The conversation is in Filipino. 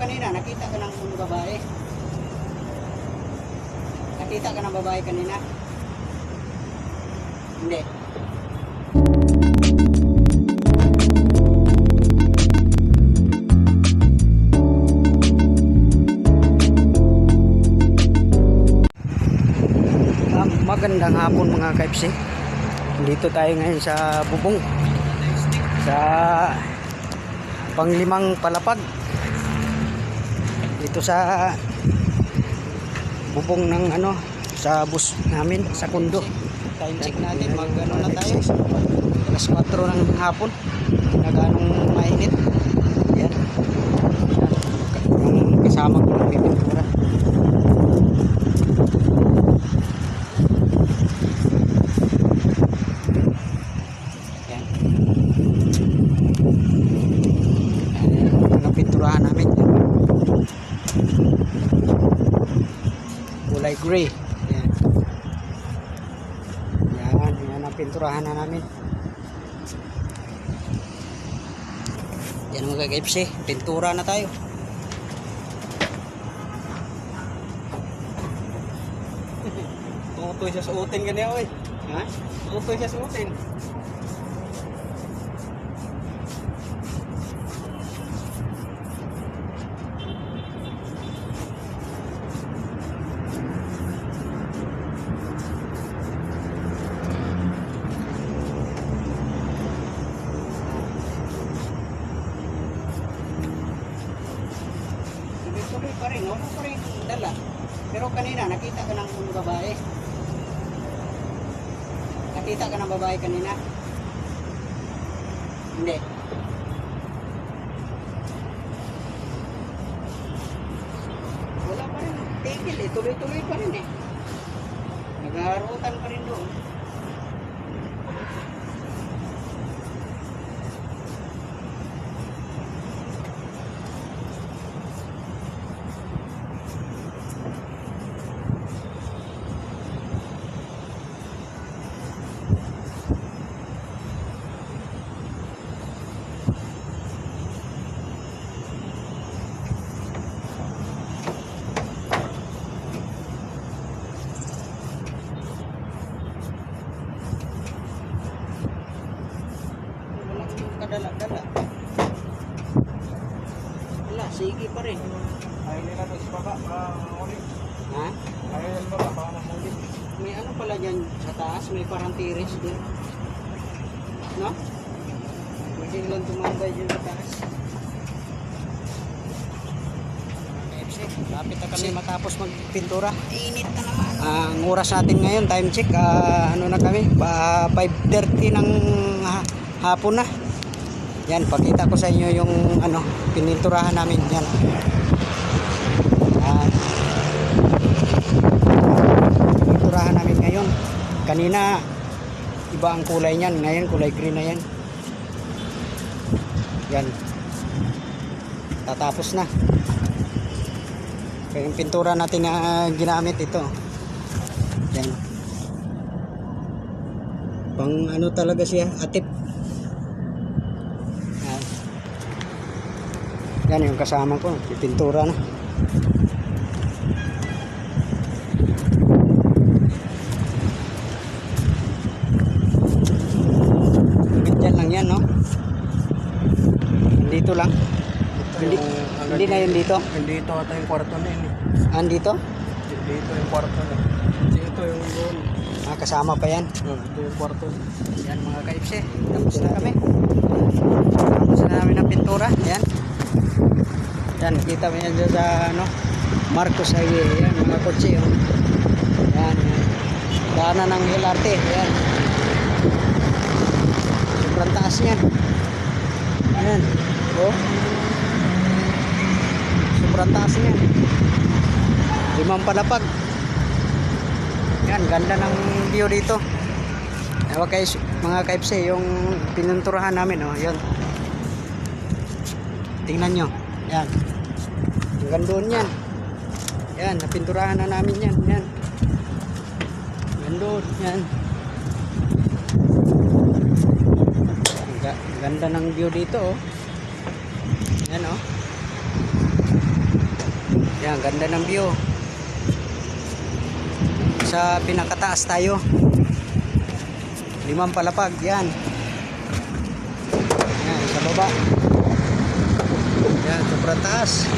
kanina, nakita ka ng babae. Nakita ka ng babae kanina? Hindi. Magandang hapon mga ka-FC. Dito tayo ngayon sa bubong. Sa panglimang palapag. Dito sa bubong ng sa bus namin sa kundo. Time check natin, na tayo. Alas 4 ng hapon. Nagano'ng mainit. Yan. Yung kasama ko ng pintura. Yan. Ang pinturahan namin. Kulay gray. Yan. Yan ang pinturahan na namin. Yan mga ka-FC, pintura na tayo. Tutoy siya suotin ganyan oy. Ha? Tutoy siya suotin. Tuloy pa rin, no? Pa rin dala. Pero kanina, nakita ka ng babae. Nakita ka ng babae kanina? Hindi. Wala pa rin. Tigil eh. Tuloy-tuloy pa rin eh. Nagharutan pa rin doon. Dala. Wala, sige pa rin. Ay nila to sa baba para ulit. Ha? Ay nila baba para ulit. May ano pala dyan sa taas, may parang tiris din. No? Pwede lang tumambay dyan sa taas. FC, lapit na kami matapos magpintura. Init na naman. Ang oras natin ngayon, time check, ano na kami, 5:30 ng hapon na. Yan, pakita ko sa inyo yung pininturahan namin. Yan. Pininturahan namin ngayon. Kanina iba ang kulay niyan, ngayon kulay green na yan. Yan. Tatapos na. Kaya yung pintura natin na ginamit ito. Yan. Pang talaga siya, atip. Yan yung kasama ko, pintura na. Diyan lang yan, no? Dito lang. Hindi na yun dito. Dito ata yung kwarto na yun. Andito? Dito yung kwarto na. Dito yung room. Kasama pa yan. Ito yung kwarto. Yan mga ka-FC, tapos na kami. Tapos na namin ang pintura. Yan. Yan, nakita mo yan sa Marcos Highway. Yan, mga kotse. Yan, yan. Daanan ng LRT. Yan. Sobrang taas yan. Yan. Oh. Sobrang taas yan. 5 palapag. Yan, ganda ng view dito. Ewan kayo mga ka-FC, yung pinunturahan namin. Yan. Tingnan nyo. Yan. Hanggang doon yan. Yan, napinturahan na namin yan. Yan. Hanggang doon. Yan. Ganda ng view dito. Yan Yan, ganda ng view. Sa pinakataas tayo. 5 palapag, yan. Yan, sa baba. Yan, sobrang taas.